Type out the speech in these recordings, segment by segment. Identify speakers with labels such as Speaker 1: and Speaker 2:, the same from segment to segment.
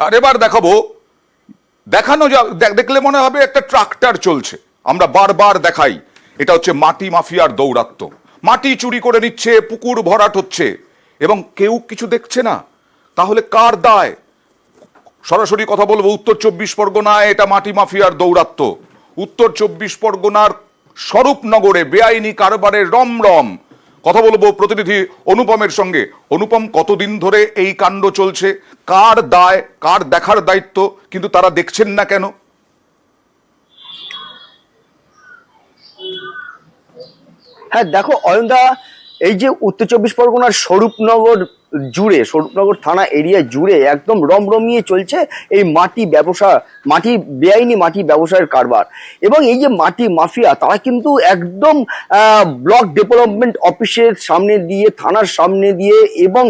Speaker 1: আর এবার দেখাবো, দেখলে মনে হবে একটা ট্রাক্টর চলছে। আমরা বারবার দেখাই, এটা হচ্ছে মাটি মাফিয়ার দৌরাত্ম্য। মাটি চুরি করে নিচ্ছে, পুকুর ভরাট হচ্ছে, এবং কেউ কিছু দেখছে না। তাহলে কার দায়? সরাসরি কথা বলবো, উত্তর 24 পরগনায় এটা মাটি মাফিয়ার দৌরাত্ম্য। উত্তর 24 পরগনার স্বরূপনগরে বেআইনি কারবারের রমরম। কথা বলবো প্রতিনিধি অনুপমের সঙ্গে। অনুপম, কতদিন ধরে এই কাণ্ড চলছে? কার দায়, কার দেখার দায়িত্ব, কিন্তু তারা দেখছেন না কেন?
Speaker 2: হ্যাঁ দেখো অয়নদা, এই যে উত্তর 24 পরগনার স্বরূপনগর জুড়ে, স্বরূপনগর থানা এরিয়া জুড়ে একদম রমরমিয়ে চলছে এই মাটি ব্যবসা, বেআইনি মাটি ব্যবসায়ের কারবার। এবং এই যে মাটি মাফিয়া, তারা কিন্তু একদম ব্লক ডেভেলপমেন্ট অফিসের সামনে দিয়ে, থানার সামনে দিয়ে এবং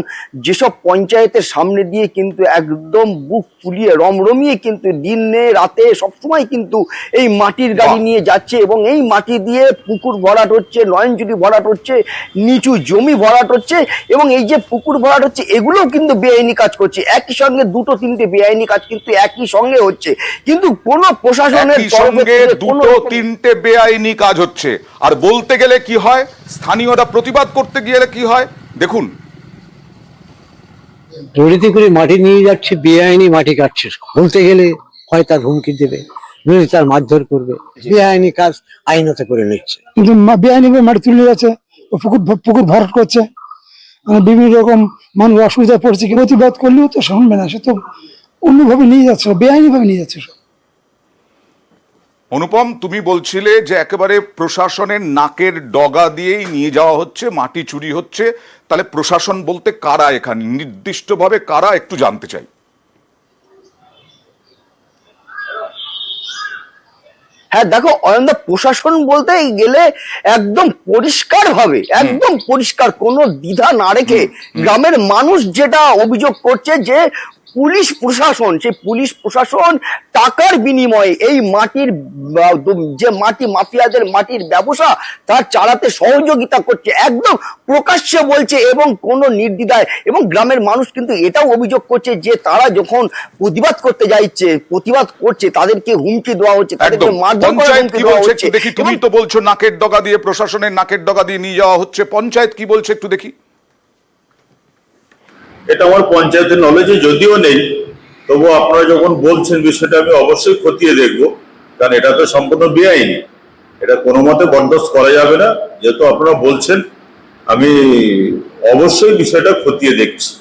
Speaker 2: যেসব পঞ্চায়েতের সামনে দিয়ে কিন্তু একদম বুক ফুলিয়ে রমরমিয়ে কিন্তু দিনে রাতে সবসময় কিন্তু এই মাটির গাড়ি নিয়ে যাচ্ছে। এবং এই মাটি দিয়ে পুকুর ভরাট হচ্ছে, নয়নজুড়ি ভরাট হচ্ছে, নিচু জমি ভরাট হচ্ছে। এবং এই যে পুকুর ভরাট হচ্ছে, এগুলোও কিন্তু বেআইনি কাজ করছে। একই সঙ্গে দুটো তিনটে বেআইনি কাজ কিন্তু একই সঙ্গে হচ্ছে, কিন্তু কোন প্রশাসনের
Speaker 1: সঙ্গে দুটো তিনটে বেআইনি কাজ হচ্ছে। আর বলতে গেলে কি হয়, স্থানীয়রা প্রতিবাদ করতে গেলে কি হয় দেখুন।
Speaker 3: দুর্নীতি করে মাটি নিয়ে যাচ্ছে, বেআইনি মাটি কাটছে। বলতে গেলে হয় তার হুমকি দেবে, নইলে তার মারধর করবে। বেআইনি কাজ আইনত করে নিচ্ছে,
Speaker 4: কিন্তু বেআইনি মাটি তুলে যাচ্ছে, পুকুর ভরাট করছে, বিভিন্ন রকম মানুষ অসুবিধায় পড়ছে। প্রতিবাদ করলেও তো শুনবে না, সে তো অন্যভাবে নিয়ে যাচ্ছে, বেআইনি ভাবে নিয়ে যাচ্ছে।
Speaker 1: অনুপম, তুমি বলছিলে যে একেবারে প্রশাসনের নাকের ডগা দিয়েই নিয়ে যাওয়া হচ্ছে, মাটি চুরি হচ্ছে। তাহলে প্রশাসন বলতে কারা এখানে, নির্দিষ্টভাবে কারা, একটু জানতে চাই।
Speaker 2: হ্যাঁ দেখো অয়নদা, প্রশাসন বলতে গেলে একদম পরিষ্কার ভাবে, একদম পরিষ্কার, কোনো দ্বিধা না রেখে গ্রামের মানুষ যেটা অভিযোগ করছে যে পুলিশ প্রশাসন, সেই পুলিশ প্রশাসন টাকার বিনিময়ে এই মাটির যে মাটি মাফিয়াদের মাটির ব্যবসা তার চালাতে সহযোগিতা করছে, একদম প্রকাশ্যে বলছে এবং কোনো নির্দ্বিধায়। এবং গ্রামের মানুষ কিন্তু এটাও অভিযোগ করছে যে তারা যখন প্রতিবাদ করতে প্রতিবাদ করছে, তাদেরকে হুমকি দেওয়া হচ্ছে, তাদেরকে মারধর করার হুমকি দেওয়া হচ্ছে।
Speaker 1: দেখি, তুমি তো বলছো নাকের ডগা দিয়ে, প্রশাসনের নাকের ডগা দিয়ে নিয়ে যাওয়া হচ্ছে। পঞ্চায়েত কি বলছে একটু দেখি।
Speaker 5: এটা আমার পঞ্চায়েতের নলেজে যদিও নেই, তবু আপনারা যখন বলছেন বিষয়টা আমি অবশ্যই খতিয়ে দেখব, কারণ এটা তো সম্পূর্ণ বেআইনি, এটা কোনো মতে বরদাস্ত করা যাবে না। যেহেতু আপনারা বলছেন, আমি অবশ্যই বিষয়টা খতিয়ে দেখছি।